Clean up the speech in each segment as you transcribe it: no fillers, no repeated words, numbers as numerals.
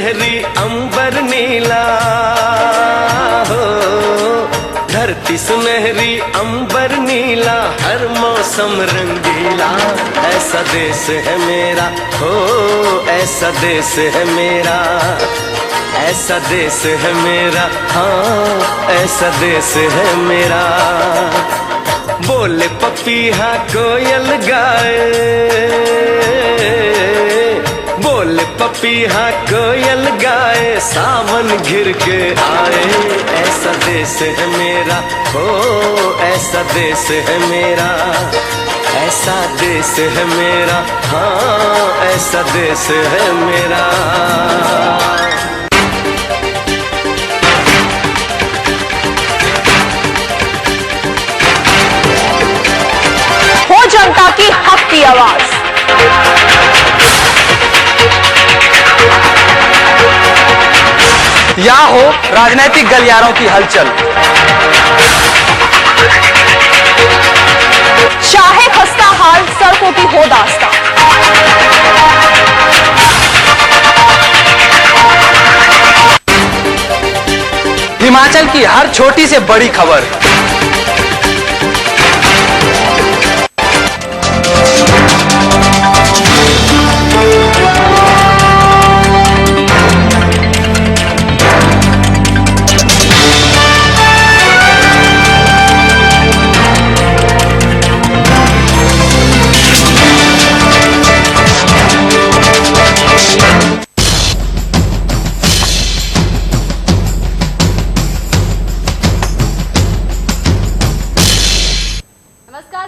सुनहरी अंबर नीला हो, धरती सुनहरी अंबर नीला, हर मौसम रंगीला। ऐसा देश है मेरा हो, ऐसा देश है मेरा, ऐसा देश है मेरा, हाँ ऐसा देश है मेरा। बोले पपीहा कोयल गाए, बोले पपीहा कोयल गाए, सावन घिर के आए। ऐसा देश है मेरा हो, ऐसा देश है मेरा, ऐसा देश है मेरा, हाँ ऐसा देश है मेरा। हो जनता की हक की आवाज। या हो राजनीतिक गलियारों की हलचल, चाहे खस्ता हाल सड़कों की हो दास्ता, हिमाचल की हर छोटी से बड़ी खबर,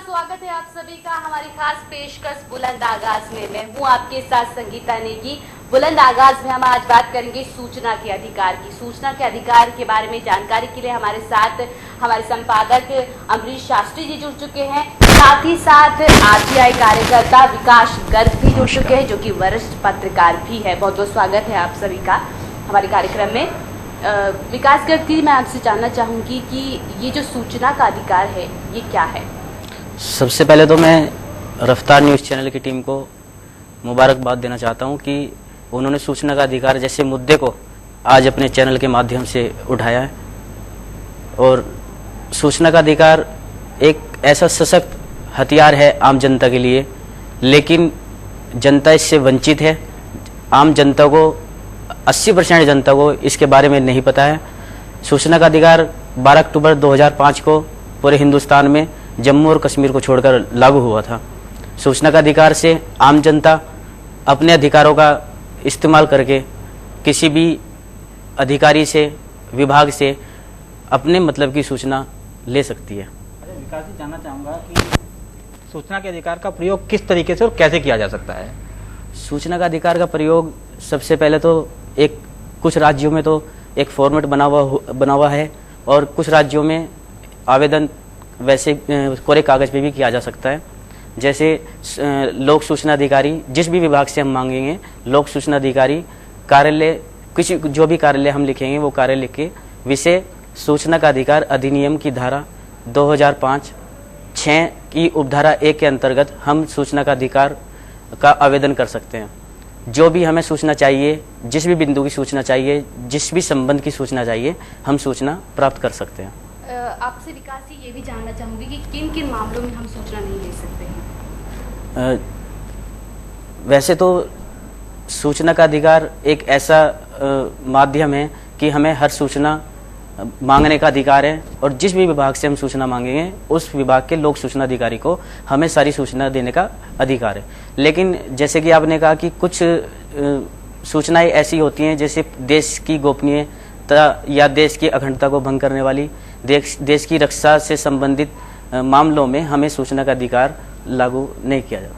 स्वागत है आप सभी का हमारी खास पेशकश बुलंद आगाज में। मैं हूं आपके साथ संगीता नेगी। बुलंद आगाज में हम आज बात करेंगे सूचना के अधिकार की। सूचना के अधिकार के बारे में जानकारी के लिए हमारे साथ हमारे संपादक अमरीश शास्त्री जी जुड़ चुके हैं, साथ ही साथ आरटीआई कार्यकर्ता विकास गर्ग भी जुड़ चुके हैं, जो कि वरिष्ठ पत्रकार भी है। बहुत बहुत स्वागत है आप सभी का हमारे कार्यक्रम में। विकास गर्ग जी, मैं आपसे जानना चाहूंगी कि ये जो सूचना का अधिकार है ये क्या है? सबसे पहले तो मैं रफ्तार न्यूज़ चैनल की टीम को मुबारकबाद देना चाहता हूं कि उन्होंने सूचना का अधिकार जैसे मुद्दे को आज अपने चैनल के माध्यम से उठाया है। और सूचना का अधिकार एक ऐसा सशक्त हथियार है आम जनता के लिए, लेकिन जनता इससे वंचित है। आम जनता को 80% जनता को इसके बारे में नहीं पता है। सूचना का अधिकार 12 अक्टूबर 2005 को पूरे हिंदुस्तान में जम्मू और कश्मीर को छोड़कर लागू हुआ था। सूचना का अधिकार से आम जनता अपने अधिकारों का इस्तेमाल करके किसी भी अधिकारी से, विभाग से अपने मतलब की सूचना ले सकती है। विकास जी, जानना चाहूँगा कि सूचना के अधिकार का प्रयोग किस तरीके से और कैसे किया जा सकता है? सूचना का अधिकार का प्रयोग सबसे पहले तो कुछ राज्यों में तो एक फॉर्मेट बना हुआ है, और कुछ राज्यों में आवेदन वैसे कोरे कागज पे भी किया जा सकता है। जैसे लोक सूचना अधिकारी, जिस भी विभाग से हम मांगेंगे, लोक सूचना अधिकारी कार्यालय, किसी जो भी कार्यालय हम लिखेंगे वो कार्यालय लिख के विषय सूचना का अधिकार अधिनियम की धारा 2005-6 की उपधारा 1 के अंतर्गत हम सूचना का अधिकार का आवेदन कर सकते हैं। जो भी हमें सूचना चाहिए, जिस भी बिंदु की सूचना चाहिए, जिस भी संबंध की सूचना चाहिए, हम सूचना प्राप्त कर सकते हैं। आपसे विकास जी ये भी जानना चाहूंगी कि किन किन मामलों में हम सूचना नहीं ले सकते हैं? वैसे तो सूचना का अधिकार एक ऐसा माध्यम है कि हमें हर सूचना मांगने का अधिकार है, और जिस भी विभाग से हम सूचना मांगेंगे उस विभाग के लोक सूचना अधिकारी को हमें सारी सूचना देने का अधिकार है। लेकिन जैसे कि आपने कहा कि कुछ सूचनाएं ऐसी होती हैं जैसे देश की गोपनीयता या देश की अखंडता को भंग करने वाली, देश की रक्षा से संबंधित मामलों में हमें सूचना का अधिकार लागू नहीं किया जाता।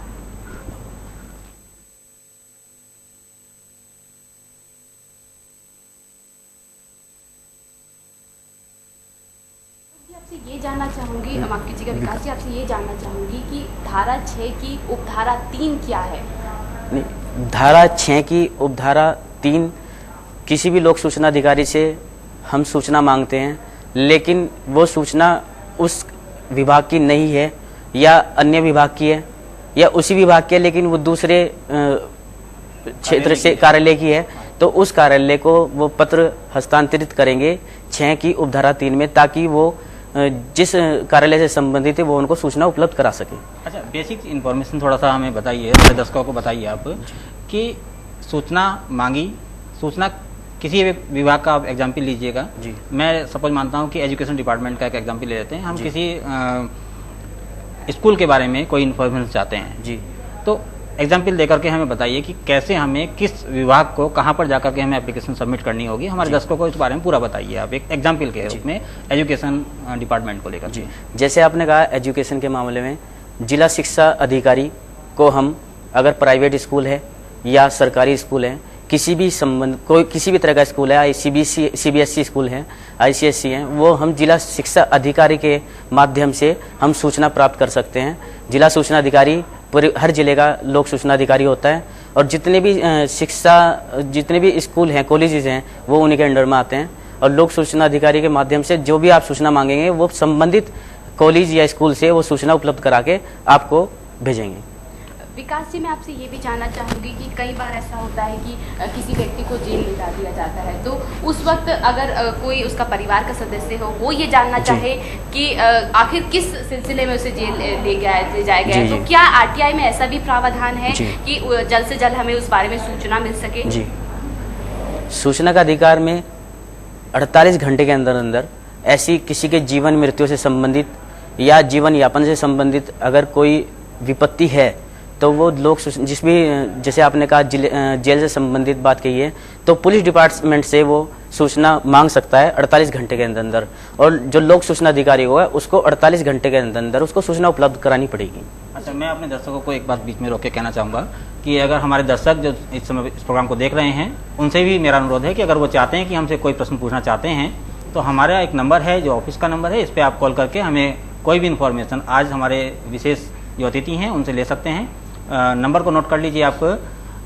आपसे ये जानना चाहूंगी, माफ कीजिएगा विकास जी, आपसे ये जानना चाहूंगी कि धारा 6 की उपधारा 3 क्या है? धारा 6 की उपधारा 3, किसी भी लोक सूचना अधिकारी से हम सूचना मांगते हैं, लेकिन वो सूचना उस विभाग की नहीं है या अन्य विभाग की है या उसी विभाग की है, लेकिन वो दूसरे क्षेत्र से कार्यालय की है, तो उस कार्यालय को वो पत्र हस्तांतरित करेंगे 6 की उपधारा 3 में, ताकि वो जिस कार्यालय से संबंधित है वो उनको सूचना उपलब्ध करा सके। अच्छा, बेसिक इन्फॉर्मेशन थोड़ा सा हमें बताइए, हमारे दर्शकों को बताइए आप कि सूचना मांगी, सूचना किसी एक विभाग का आप एग्जाम्पल लीजिएगा जी। मैं सपोज मानता हूँ कि एजुकेशन डिपार्टमेंट का एक एग्जाम्पल ले लेते हैं, हम किसी स्कूल के बारे में कोई इन्फॉर्मेशन चाहते हैं जी। तो एग्जाम्पल देकर के हमें बताइए कि कैसे हमें किस विभाग को कहाँ पर जाकर के हमें एप्लीकेशन सबमिट करनी होगी। हमारे दर्शकों को इस बारे में पूरा बताइए आप एक एग्जाम्पल के रूप में एजुकेशन डिपार्टमेंट को लेकर। जी, जैसे आपने कहा एजुकेशन के मामले में जिला शिक्षा अधिकारी को हम अगर प्राइवेट स्कूल है या सरकारी स्कूल है, किसी भी संबंध कोई किसी भी तरह का स्कूल है, CBSE स्कूल है, ICSE है, वो हम जिला शिक्षा अधिकारी के माध्यम से हम सूचना प्राप्त कर सकते हैं। जिला सूचना अधिकारी पूरे हर जिले का लोक सूचना अधिकारी होता है और जितने भी स्कूल हैं, कॉलेजेस हैं, वो उन्हीं के अंडर में आते हैं और लोक सूचना अधिकारी के माध्यम से जो भी आप सूचना मांगेंगे वो संबंधित कॉलेज या स्कूल से वो सूचना उपलब्ध करा के आपको भेजेंगे। विकास जी, मैं आपसे ये भी जानना चाहूँगी कि कई बार ऐसा होता है कि किसी व्यक्ति को जेल ले जा दिया जाता है, तो उस वक्त अगर कोई उसका परिवार का सदस्य हो वो ये जानना चाहे कि आखिर किस सिलसिले में उसे जेल ले जाया गया है, तो क्या RTI में ऐसा भी प्रावधान है कि जल्द से जल्द हमें उस बारे में सूचना मिल सके? जी, सूचना का अधिकार में 48 घंटे के अंदर अंदर ऐसी किसी के जीवन मृत्यु से संबंधित या जीवन यापन से संबंधित अगर कोई विपत्ति है तो वो लोग जिस भी जैसे आपने कहा जेल से संबंधित बात कही है, तो पुलिस डिपार्टमेंट से वो सूचना मांग सकता है 48 घंटे के अंदर अंदर, और जो लोक सूचना अधिकारी होगा उसको 48 घंटे के अंदर अंदर उसको सूचना उपलब्ध करानी पड़ेगी। अच्छा, मैं अपने दर्शकों को एक बात बीच में रोक के कहना चाहूँगा कि अगर हमारे दर्शक जो इस समय इस प्रोग्राम को देख रहे हैं उनसे भी मेरा अनुरोध है कि अगर वो चाहते हैं कि हमसे कोई प्रश्न पूछना चाहते हैं तो हमारा एक नंबर है जो ऑफिस का नंबर है, इस पर आप कॉल करके हमें कोई भी इन्फॉर्मेशन आज हमारे विशेष जो अतिथि हैं उनसे ले सकते हैं। नंबर को नोट कर लीजिए आप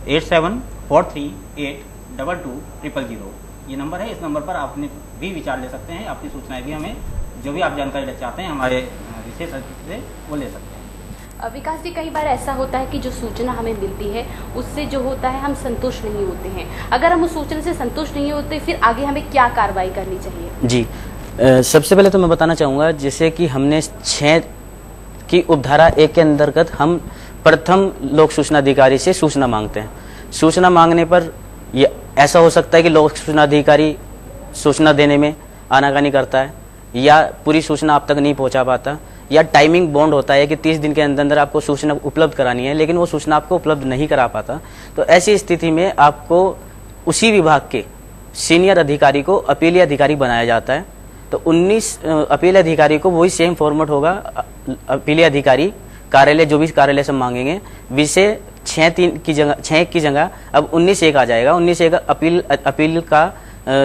8743822000 ये नंबर है। इस नंबर पर आप अपने भी विचार ले सकते हैं, अपनी सूचनाएं भी हमें जो भी आप जानकारी लेना चाहते हैं हमारे विशेष अतिथि से वो ले सकते हैं। विकास जी, कई बार ऐसा होता है कि जो सूचना हमें मिलती है उससे जो होता है हम संतुष्ट नहीं होते हैं। अगर हम उस सूचना से संतुष्ट नहीं होते फिर आगे हमें क्या कार्रवाई करनी चाहिए? जी, सबसे पहले तो मैं बताना चाहूँगा जैसे कि हमने 6 की उपधारा 1 के अंतर्गत हम प्रथम लोक सूचना अधिकारी से सूचना मांगते हैं। सूचना मांगने पर ये ऐसा हो सकता है कि लोक सूचना अधिकारी सूचना देने में आनाकानी करता है या पूरी सूचना आप तक नहीं पहुंचा पाता, या टाइमिंग बॉन्ड होता है कि 30 दिन के अंदर अंदर आपको सूचना उपलब्ध करानी है लेकिन वो सूचना आपको उपलब्ध नहीं करा पाता। तो ऐसी स्थिति में आपको उसी विभाग के सीनियर अधिकारी को अपीलीय अधिकारी बनाया जाता है। तो 19 अपील अधिकारी को वही सेम फॉर्मेट होगा। अपीलीय अधिकारी कार्यालय जो भी कार्यालय से मांगेंगे विषय 6 की जगह अब 19(1) आ जाएगा। 19(1) अपील का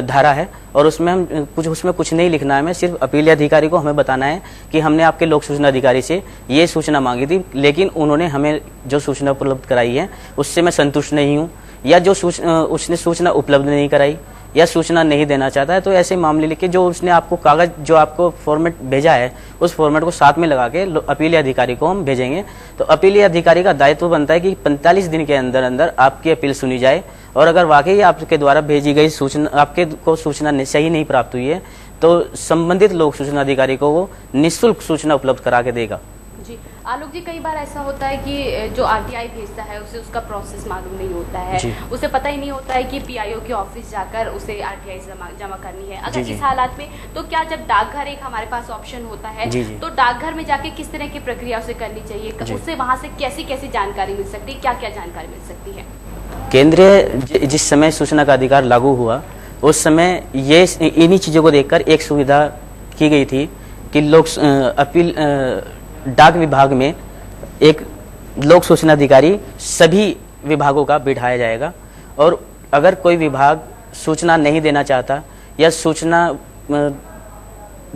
धारा है और उसमें हम उसमें कुछ नहीं लिखना है, हमें सिर्फ अपील अधिकारी को हमें बताना है कि हमने आपके लोक सूचना अधिकारी से ये सूचना मांगी थी लेकिन उन्होंने हमें जो सूचना उपलब्ध कराई है उससे मैं संतुष्ट नहीं हूँ, या जो उसने सूचना उपलब्ध नहीं कराई या सूचना नहीं देना चाहता है। तो ऐसे मामले लेके जो उसने आपको कागज जो आपको फॉर्मेट भेजा है उस फॉर्मेट को साथ में लगा के अपीलीय अधिकारी को हम भेजेंगे। तो अपीलीय अधिकारी का दायित्व बनता है कि 45 दिन के अंदर अंदर आपकी अपील सुनी जाए, और अगर वाकई आपके द्वारा भेजी गई सूचना आपके को सूचना सही नहीं प्राप्त हुई है तो संबंधित लोक सूचना अधिकारी को वो निःशुल्क सूचना उपलब्ध करा के देगा। जी, आलोक जी, कई बार ऐसा होता है कि जो RTI भेजता है उसे उसका प्रोसेस मालूम नहीं होता है, उसे पता ही नहीं होता है कि PIO के ऑफिस जाकर उसे RTI जमा करनी है। अगर इस हालात में तो क्या जब डाकघर एक हमारे पास ऑप्शन होता है तो डाकघर में जाके किस तरह की प्रक्रिया उसे करनी चाहिए, उससे वहाँ से कैसी कैसी जानकारी मिल सकती है, क्या क्या जानकारी मिल सकती है? केंद्रीय जिस समय सूचना का अधिकार लागू हुआ उस समय ये इन्हीं चीज़ों को देखकर एक सुविधा की गई थी कि लोग अपील डाक विभाग में एक लोक सूचना अधिकारी सभी विभागों का बिठाया जाएगा, और अगर कोई विभाग सूचना नहीं देना चाहता या सूचना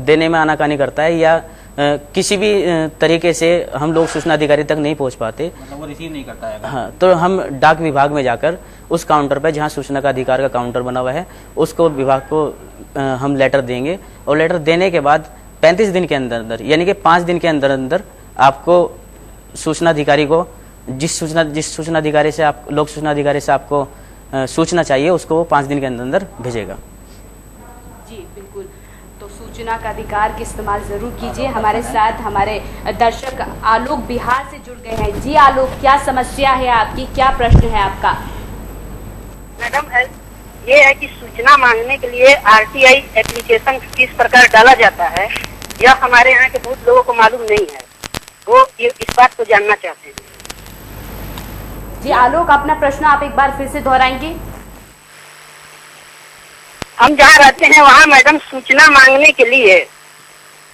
देने में आनाकानी करता है या किसी भी तरीके से हम लोग सूचना अधिकारी तक नहीं पहुंच पाते, मतलब वो रिसीव नहीं करता है। हाँ, तो हम डाक विभाग में जाकर उस काउंटर पर जहाँ सूचना का अधिकार का काउंटर बना हुआ है उसको विभाग को हम लेटर देंगे, और लेटर देने के बाद 35 दिन के अंदर अंदर यानी कि 5 दिन के अंदर अंदर आपको सूचना अधिकारी को जिस सूचना अधिकारी से आप लोक सूचना अधिकारी से आपको सूचना चाहिए उसको वो 5 दिन के अंदर अंदर भेजेगा। जी बिल्कुल, तो सूचना का अधिकार का इस्तेमाल जरूर कीजिए। हमारे साथ हमारे दर्शक आलोक बिहार से जुड़ गए हैं। जी आलोक, क्या समस्या है आपकी, क्या प्रश्न है आपका? मैडम, ये है कि सूचना मांगने के लिए आरटीआई एप्लीकेशन किस प्रकार डाला जाता है, यह हमारे यहाँ के बहुत लोगों को मालूम नहीं है। वो इस बात को जानना चाहते हैं। जी आलोक, अपना प्रश्न आप एक बार फिर से दोहराएंगे? हम जहाँ रहते हैं वहाँ मैडम सूचना मांगने के लिए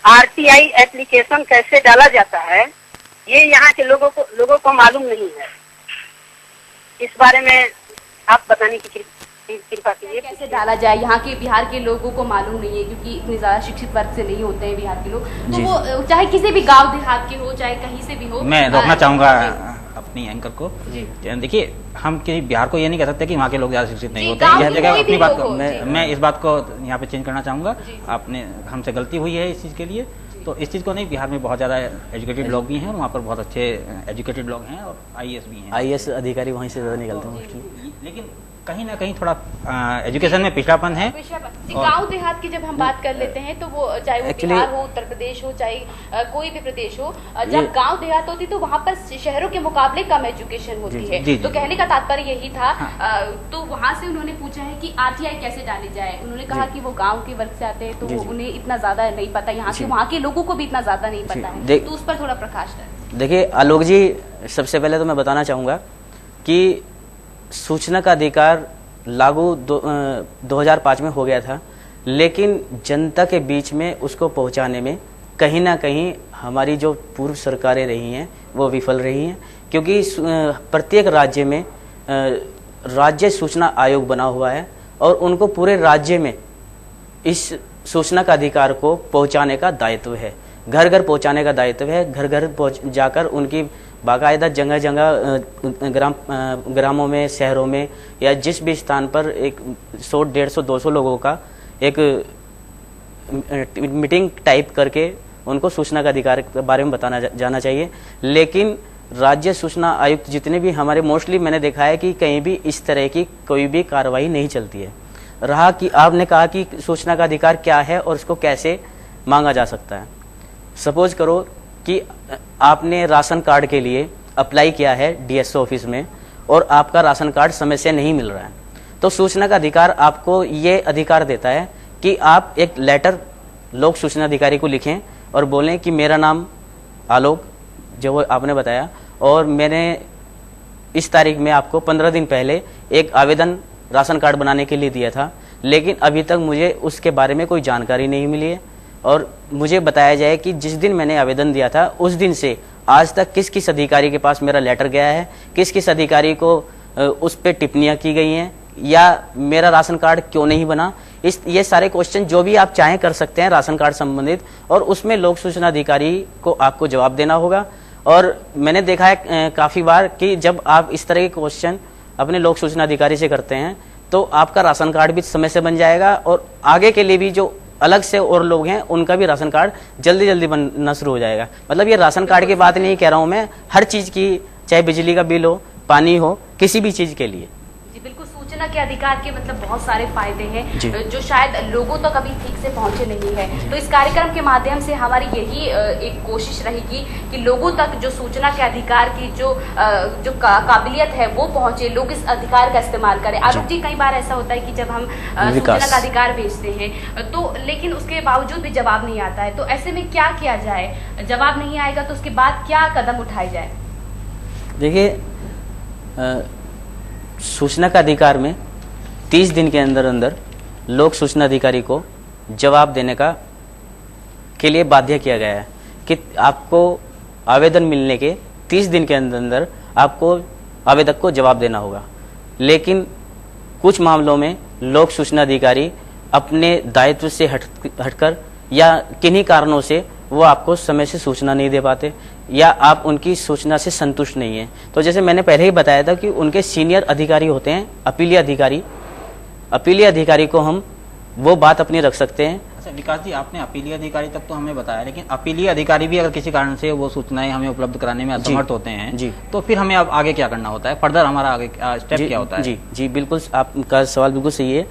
आरटीआई एप्लीकेशन कैसे डाला जाता है, ये यहाँ के लोगों को मालूम नहीं है। इस बारे में आप बताने की कृपा कीजिए। कैसे डाला जाए, यहाँ के बिहार के लोगों को मालूम नहीं है, क्योंकि इतने ज्यादा शिक्षित वर्ग से नहीं होते हैं बिहार के लोग। तो वो चाहे किसी भी गांव देहात के हो, चाहे कहीं से भी हो। मैं रोकना चाहूंगा अपनी एंकर को। देखिए, हम किसी बिहार को ये नहीं कह सकते कि वहाँ के लोग ज्यादा शिक्षित नहीं होते हैं। यह जगह अपनी बात को मैं इस बात को यहाँ पे चेंज करना चाहूंगा। आपने हमसे गलती हुई है इस चीज के लिए, तो इस चीज को नहीं, बिहार में बहुत ज्यादा एजुकेटेड लोग भी हैं और वहाँ पर बहुत अच्छे एजुकेटेड लोग हैं और आईएएस भी हैं। आईएएस अधिकारी वहीं से ज़्यादा निकलते हैं मोस्टली। लेकिन कहीं ना कहीं थोड़ा एजुकेशन में पिछड़ापन है। गांव देहात की जब हम बात कर लेते हैं तो वो चाहे वो बिहार हो, उत्तर प्रदेश हो, चाहे कोई भी प्रदेश हो, जब गांव देहात होती तो वहाँ पर शहरों के मुकाबले कम एजुकेशन होती है। तो कहने का तात्पर्य यही था। तो वहाँ से उन्होंने पूछा है कि आरटीआई कैसे डाली जाए। उन्होंने कहा कि वो गाँव के वर्ग से आते हैं तो उन्हें इतना ज्यादा नहीं पता, यहाँ के वहाँ के लोगों को भी इतना ज्यादा नहीं पता है। तो उस पर थोड़ा प्रकाश डालें। देखिए आलोक जी, सबसे पहले तो मैं बताना चाहूँगा कि सूचना का अधिकार लागू 2005 में हो गया था, लेकिन जनता के बीच में उसको पहुंचाने में कहीं ना कहीं हमारी जो पूर्व सरकारें रही हैं वो विफल रही हैं। क्योंकि प्रत्येक राज्य में राज्य सूचना आयोग बना हुआ है और उनको पूरे राज्य में इस सूचना का अधिकार को पहुंचाने का दायित्व है, घर घर पहुंचाने का दायित्व है। घर घर जाकर उनकी बाकायदा जगह जगह ग्रामों में, शहरों में या जिस भी स्थान पर एक 100, 150, 200 लोगों का एक मीटिंग टाइप करके उनको सूचना का अधिकार के बारे में बताना जाना चाहिए। लेकिन राज्य सूचना आयुक्त जितने भी हमारे, मोस्टली मैंने देखा है कि कहीं भी इस तरह की कोई भी कार्रवाई नहीं चलती है। रहा कि आपने कहा कि सूचना का अधिकार क्या है और उसको कैसे मांगा जा सकता है। सपोज करो कि आपने राशन कार्ड के लिए अप्लाई किया है डीएसओ ऑफिस में और आपका राशन कार्ड समय से नहीं मिल रहा है, तो सूचना का अधिकार आपको ये अधिकार देता है कि आप एक लेटर लोक सूचना अधिकारी को लिखें और बोलें कि मेरा नाम आलोक, जो आपने बताया, और मैंने इस तारीख में आपको 15 दिन पहले एक आवेदन राशन कार्ड बनाने के लिए दिया था, लेकिन अभी तक मुझे उसके बारे में कोई जानकारी नहीं मिली है। और मुझे बताया जाए कि जिस दिन मैंने आवेदन दिया था उस दिन से आज तक किस किस अधिकारी के पास मेरा लेटर गया है, किस किस अधिकारी को उस पर टिप्पणियां की गई हैं, या मेरा राशन कार्ड क्यों नहीं बना। ये सारे क्वेश्चन जो भी आप चाहें कर सकते हैं राशन कार्ड संबंधित, और उसमें लोक सूचना अधिकारी को आपको जवाब देना होगा। और मैंने देखा है काफ़ी बार कि जब आप इस तरह के क्वेश्चन अपने लोक सूचना अधिकारी से करते हैं तो आपका राशन कार्ड भी समय से बन जाएगा और आगे के लिए भी जो अलग से और लोग हैं उनका भी राशन कार्ड जल्दी जल्दी बनना शुरू हो जाएगा। मतलब ये राशन कार्ड की बात नहीं कह रहा हूँ मैं, हर चीज़ की, चाहे बिजली का बिल हो, पानी हो, किसी भी चीज़ के लिए। जी बिल्कुल, सूचना के अधिकार के मतलब बहुत सारे फायदे हैं जो शायद लोगों तक अभी ठीक से पहुंचे नहीं है। तो इस कार्यक्रम के माध्यम से हमारी यही एक कोशिश रहेगी कि लोगों तक जो सूचना के अधिकार की जो काबिलियत है वो पहुंचे, लोग इस अधिकार का इस्तेमाल करें। आलोक जी, कई बार ऐसा होता है कि जब हम सूचना का अधिकार भेजते हैं तो लेकिन उसके बावजूद भी जवाब नहीं आता है, तो ऐसे में क्या किया जाए? जवाब नहीं आएगा तो उसके बाद क्या कदम उठाए जाए? देखिए, सूचना का अधिकार में 30 दिन के अंदर अंदर लोक सूचना अधिकारी को जवाब देने के लिए बाध्य किया गया है कि आपको आवेदन मिलने के 30 दिन के अंदर अंदर आपको आवेदक को जवाब देना होगा। लेकिन कुछ मामलों में लोक सूचना अधिकारी अपने दायित्व से हटकर या किन्हीं कारणों से वो आपको समय से सूचना नहीं दे पाते या आप उनकी सूचना से संतुष्ट नहीं हैं। तो जैसे मैंने पहले ही बताया था कि उनके सीनियर अधिकारी होते हैं अपीलीय अधिकारी। अपीलीय अधिकारी को हम वो बात अपनी रख सकते हैं अच्छा विकास जी, आपने अपीलीय अधिकारी तक तो हमें बताया, लेकिन अपीलीय अधिकारी भी अगर किसी कारण से वो सूचनाएं हमें उपलब्ध कराने में असमर्थ होते हैं जी। तो फिर हमें अब आगे क्या करना होता है? फर्दर हमारा आगे स्टेप क्या होता है? जी जी बिल्कुल, आपका सवाल बिल्कुल सही है।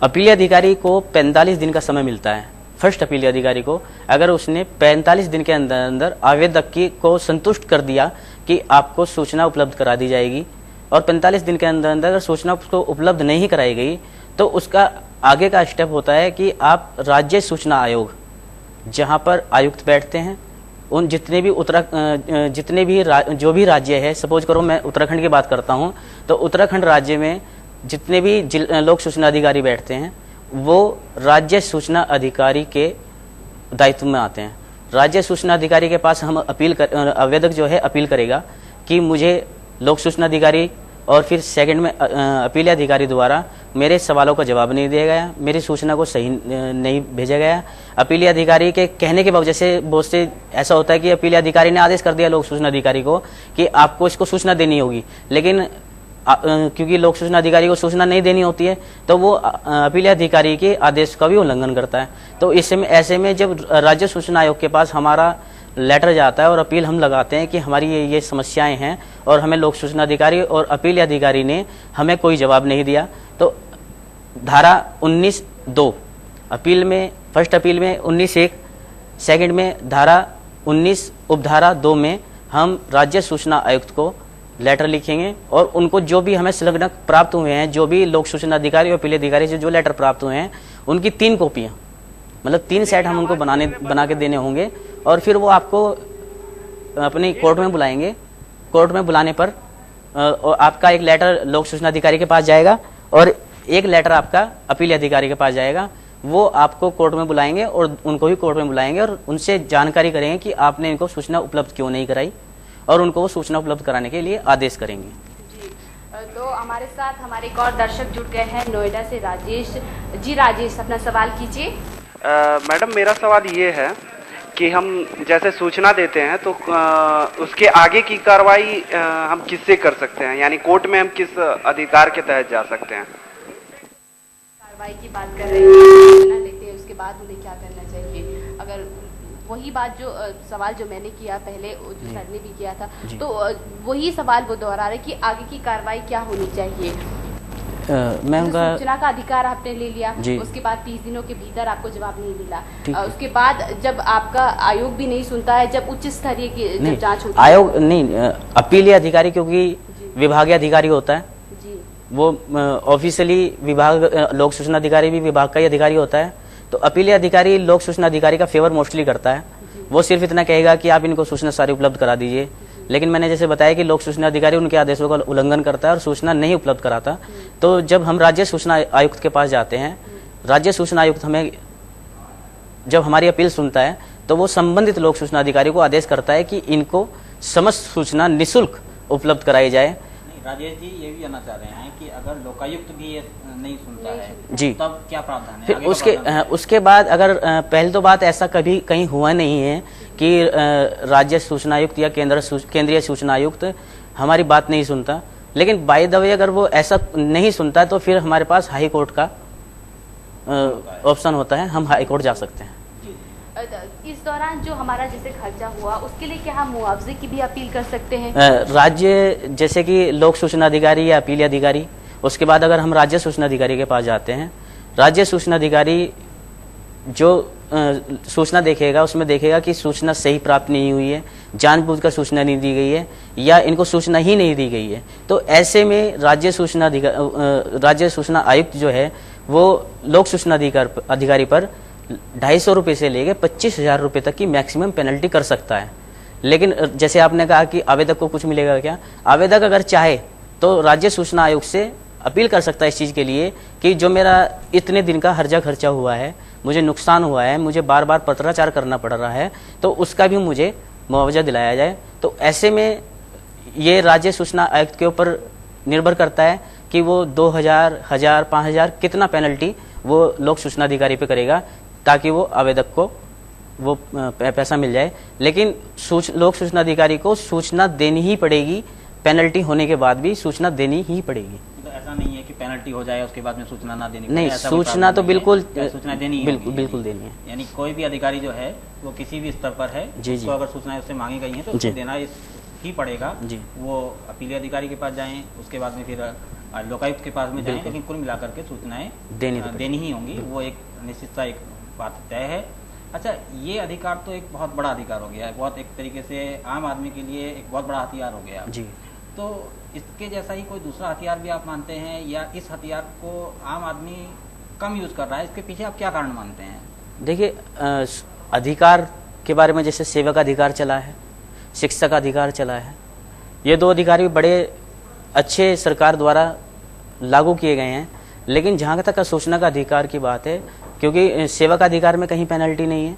अपीलीय अधिकारी को 45 दिन का समय मिलता है। फर्स्ट अपीलीय अधिकारी को अगर उसने 45 दिन के अंदर अंदर आवेदक को संतुष्ट कर दिया कि आपको सूचना उपलब्ध करा दी जाएगी, और 45 दिन के अंदर अंदर अगर सूचना उसको उपलब्ध नहीं कराई गई तो उसका आगे का स्टेप होता है कि आप राज्य सूचना आयोग, जहां पर आयुक्त बैठते हैं, उन जितने भी जो भी राज्य है, सपोज करो मैं उत्तराखंड की बात करता हूं, तो उत्तराखंड राज्य में जितने भी लोक सूचना अधिकारी बैठते हैं वो राज्य सूचना अधिकारी के दायित्व में आते हैं। राज्य सूचना अधिकारी के पास हम आवेदक जो है अपील करेगा कि मुझे लोक सूचना अधिकारी और फिर सेकंड में अपील अधिकारी द्वारा मेरे सवालों का जवाब नहीं दिया गया, मेरी सूचना को सही नहीं भेजा गया। अपील अधिकारी के कहने के वजह से बहुत से ऐसा होता है कि अपील अधिकारी ने आदेश कर दिया लोक सूचना अधिकारी को कि आपको इसको सूचना देनी होगी, लेकिन क्योंकि लोक सूचना अधिकारी को सूचना नहीं देनी होती है तो वो अपील अधिकारी के आदेश का भी उल्लंघन करता है। तो ऐसे में जब राज्य सूचना आयोग के पास हमारा लेटर जाता है और अपील हम लगाते हैं कि हमारी ये समस्याएं हैं और हमें लोक सूचना अधिकारी और अपील अधिकारी ने हमें कोई जवाब नहीं दिया, तो धारा 19(2) अपील में, फर्स्ट अपील में 19(1), सेकंड में धारा 19 उपधारा 2 में हम राज्य सूचना आयुक्त को लेटर लिखेंगे और उनको जो भी हमें संलग्न प्राप्त हुए हैं, जो भी लोक सूचना अधिकारी और अपील अधिकारी से जो लेटर प्राप्त हुए हैं, उनकी 3 कॉपियां, मतलब 3 सेट हम उनको बना के देने होंगे, और फिर वो आपको अपनी कोर्ट में बुलाएंगे। कोर्ट में बुलाने पर आपका एक लेटर लोक सूचना अधिकारी के पास जाएगा और एक लेटर आपका अपील अधिकारी के पास जाएगा। वो आपको कोर्ट में बुलाएंगे और उनको भी कोर्ट में बुलाएंगे और उनसे जानकारी करेंगे कि आपने इनको सूचना उपलब्ध क्यों नहीं कराई, और उनको वो सूचना उपलब्ध कराने के लिए आदेश करेंगे। जी, तो हमारे साथ हमारे एक और दर्शक जुड़ गए हैं नोएडा से, राजेश जी। राजेश, अपना सवाल कीजिए। मैडम, मेरा सवाल ये है कि हम जैसे सूचना देते हैं तो उसके आगे की कार्रवाई हम किससे कर सकते हैं, यानी कोर्ट में हम किस अधिकार के तहत जा सकते हैं? कार्रवाई की बात कर रहे हैं, सूचना लेते हैं उसके बाद उन्हें क्या करना चाहिए? अगर वही बात जो सवाल जो मैंने किया पहले, जो सर ने भी किया था, तो वही सवाल वो दोहरा रहे कि आगे की कार्रवाई क्या होनी चाहिए। मैं उनका सूचना का अधिकार आपने ले लिया, उसके बाद 30 दिनों के भीतर आपको जवाब नहीं मिला, उसके बाद जब आपका आयोग भी नहीं सुनता है, जब उच्च स्तरीय की जब जांच होती है, आयोग नहीं, अपीलीय अधिकारी क्योंकि विभागीय अधिकारी होता है, वो ऑफिशियली विभाग, लोक सूचना अधिकारी भी विभाग का ही अधिकारी होता है, तो अपीलीय अधिकारी लोक सूचना अधिकारी का फेवर मोस्टली करता है। वो सिर्फ इतना कहेगा कि आप इनको सूचना सारी उपलब्ध करा दीजिए, लेकिन मैंने जैसे बताया कि लोक सूचना अधिकारी उनके आदेशों का उल्लंघन करता है और सूचना नहीं उपलब्ध कराता। तो जब हम राज्य सूचना आयुक्त के पास जाते हैं, राज्य सूचना आयुक्त हमें जब हमारी अपील सुनता है तो वो संबंधित लोक सूचना अधिकारी को आदेश करता है कि इनको समस्त सूचना निःशुल्क उपलब्ध कराई जाए। राजेश जी, ये भी जानना चाह रहे हैं कि अगर लोकायुक्त भी ये नहीं सुनता है जी, तब क्या प्रावधान है? फिर उसके बाद अगर पहले तो बात ऐसा कभी कहीं हुआ नहीं है कि राज्य सूचना आयुक्त या केंद्रीय सूचना आयुक्त हमारी बात नहीं सुनता, लेकिन बाय द वे अगर वो ऐसा नहीं सुनता तो फिर हमारे पास हाई कोर्ट का ऑप्शन होता है, हम हाई कोर्ट जा सकते हैं। इस दौरान जो हमारा जैसे खर्चा हुआ उसके लिए क्या हम मुआवजे की भी अपील कर सकते हैं? राज्य जैसे कि लोक सूचना अधिकारी या अपील अधिकारी, उसके बाद अगर हम राज्य सूचना अधिकारी के पास जाते हैं, राज्य सूचना अधिकारी जो सूचना देखेगा उसमें देखेगा कि सूचना सही प्राप्त नहीं हुई है, जानबूझकर सूचना नहीं दी गई है या इनको सूचना ही नहीं दी गई है, तो ऐसे में राज्य सूचना आयुक्त जो है वो लोक सूचना अधिकारी पर 250 रुपये से लेके 25,000 रुपये तक की मैक्सिमम पेनल्टी कर सकता है। लेकिन जैसे आपने कहा कि आवेदक को कुछ मिलेगा क्या, आवेदक अगर चाहे तो राज्य सूचना आयोग से अपील कर सकता है इस चीज़ के लिए कि जो मेरा इतने दिन का हर्जा खर्चा हुआ है, मुझे नुकसान हुआ है, मुझे बार बार पत्राचार करना पड़ रहा है, तो उसका भी मुझे मुआवजा दिलाया जाए। तो ऐसे में ये राज्य सूचना आयुक्त के ऊपर निर्भर करता है कि वो 2,000, 1,000, 5,000 कितना पेनल्टी वो लोक सूचना अधिकारी पे करेगा ताकि वो आवेदक को वो पैसा मिल जाए। लेकिन लोक सूचना अधिकारी को सूचना देनी ही पड़ेगी, पेनल्टी होने के बाद भी सूचना देनी ही पड़ेगी। तो ऐसा ऐसा नहीं है कि पेनल्टी हो जाए उसके बाद में सूचना ना देनी पड़े, नहीं, ऐसा कोई सूचना तो प्रावधान नहीं है। बिल्कुल सूचना देनी ही बिल्कुल होगी। बिल्कुल देनी है। यानी कोई भी अधिकारी जो है वो किसी भी स्तर पर है, जी, उसको अगर सूचनाएं उससे मांगी गई हैं तो जी। उसको देना ही पड़ेगा। जी। वो अपीली अधिकारी के पास जाएं, उसके बाद में फिर लोकायुक्त के पास में जाएं, लेकिन कुल मिलाकर के सूचनाएं देनी ही होंगी। वो एक निश्चित सा एक बात तय है। अच्छा, ये अधिकार तो एक बहुत बड़ा अधिकार हो गया है, बहुत एक तरीके से आम आदमी के लिए एक बहुत बड़ा हथियार हो गया जी। तो इसके जैसा ही कोई दूसरा हथियार भी आप मानते हैं, या इस हथियार को आम आदमी कम यूज कर रहा है, इसके पीछे आप क्या कारण मानते हैं? देखिए, अधिकार के बारे में जैसे सेवक अधिकार चला है, शिक्षक अधिकार चला है, ये दो अधिकार भी बड़े अच्छे सरकार द्वारा लागू किए गए हैं। लेकिन जहाँ तक सूचना का अधिकार की बात है, क्योंकि सेवक अधिकार में कहीं पेनल्टी नहीं है,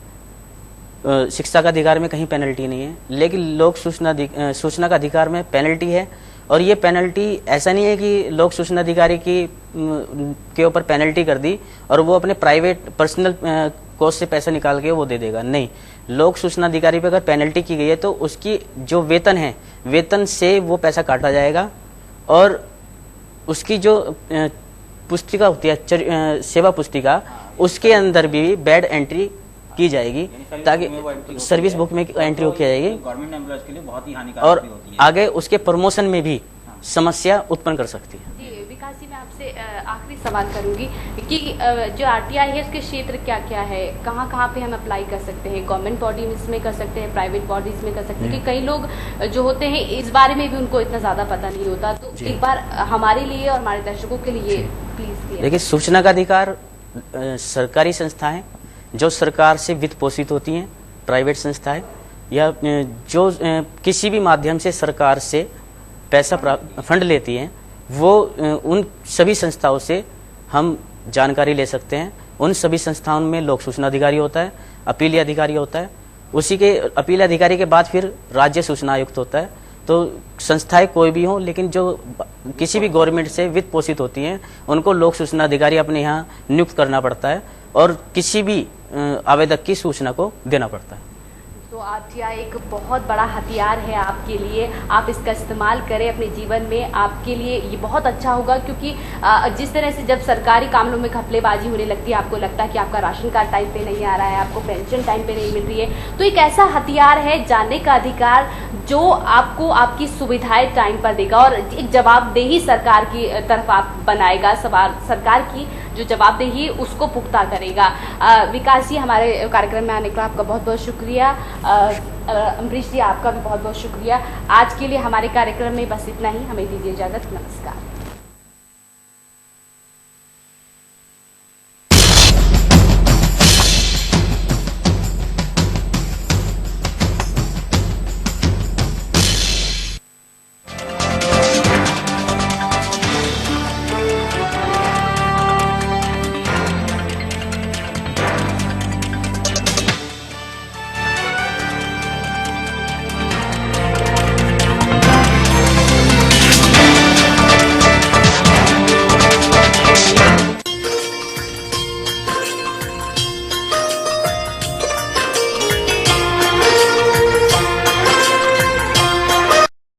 शिक्षा का अधिकार में कहीं पेनल्टी नहीं है, लेकिन लोक सूचना का अधिकार में पेनल्टी है। और ये पेनल्टी ऐसा नहीं है कि लोक सूचना अधिकारी के ऊपर पेनल्टी कर दी और वो अपने प्राइवेट पर्सनल कोष से पैसा निकाल के वो दे देगा, नहीं। लोक सूचना अधिकारी पे अगर पेनल्टी की गई है तो उसकी जो वेतन है, वेतन से वो पैसा काटा जाएगा और उसकी जो पुस्तिका होती है, सेवा पुस्तिका, उसके अंदर भी बैड एंट्री की जाएगी, ताकि सर्विस बुक में एंट्री की जाएगी गवर्नमेंट एम्प्लॉयज के लिए बहुत ही हानिकारक और भी होती है। आगे उसके प्रमोशन में भी समस्या उत्पन्न कर सकती है। जी विकास जी, मैं आपसे आखिरी सवाल करूंगी कि जो आरटीआई है उसके क्षेत्र क्या क्या है, कहाँ कहाँ पे हम अप्लाई कर सकते हैं? गवर्नमेंट बॉडीज में कर सकते हैं, प्राइवेट बॉडीज में कर सकते हैं, क्योंकि कई लोग जो होते हैं इस बारे में भी उनको इतना ज़्यादा पता नहीं होता। तो एक बार हमारे लिए और हमारे दर्शकों के लिए प्लीज। देखिए, सूचना का अधिकार सरकारी संस्थाएं जो सरकार से वित्त पोषित होती हैं, प्राइवेट संस्थाएं या जो किसी भी माध्यम से सरकार से पैसा फंड लेती हैं, वो उन सभी संस्थाओं से हम जानकारी ले सकते हैं। उन सभी संस्थाओं में लोक सूचना अधिकारी होता है, अपीली अधिकारी होता है, उसी के अपील अधिकारी के बाद फिर राज्य सूचना आयुक्त होता है। तो संस्थाएं कोई भी हों, लेकिन जो किसी भी गवर्नमेंट से वित्त पोषित होती हैं उनको लोक सूचना अधिकारी अपने यहाँ नियुक्त करना पड़ता है और किसी भी आवेदक की सूचना को देना पड़ता है। तो आरटीआई एक बहुत बड़ा हथियार है आपके लिए, आप इसका इस्तेमाल करें अपने जीवन में, आपके लिए ये बहुत अच्छा होगा। क्योंकि जिस तरह से जब सरकारी कामों में घपलेबाजी होने लगती है, आपको लगता है कि आपका राशन कार्ड टाइम पे नहीं आ रहा है, आपको पेंशन टाइम पे नहीं मिल रही है, तो एक ऐसा हथियार है जानने का अधिकार जो आपको आपकी सुविधाएं टाइम पर देगा और एक जवाबदेही सरकार की तरफ आप बनाएगा, सरकार की जो जवाबदेही उसको पुख्ता करेगा। विकास जी, हमारे कार्यक्रम में आने का आपका बहुत बहुत शुक्रिया। अमरीश जी, आपका भी बहुत बहुत शुक्रिया। आज के लिए हमारे कार्यक्रम में बस इतना ही, हमें दीजिए इजाजत, नमस्कार।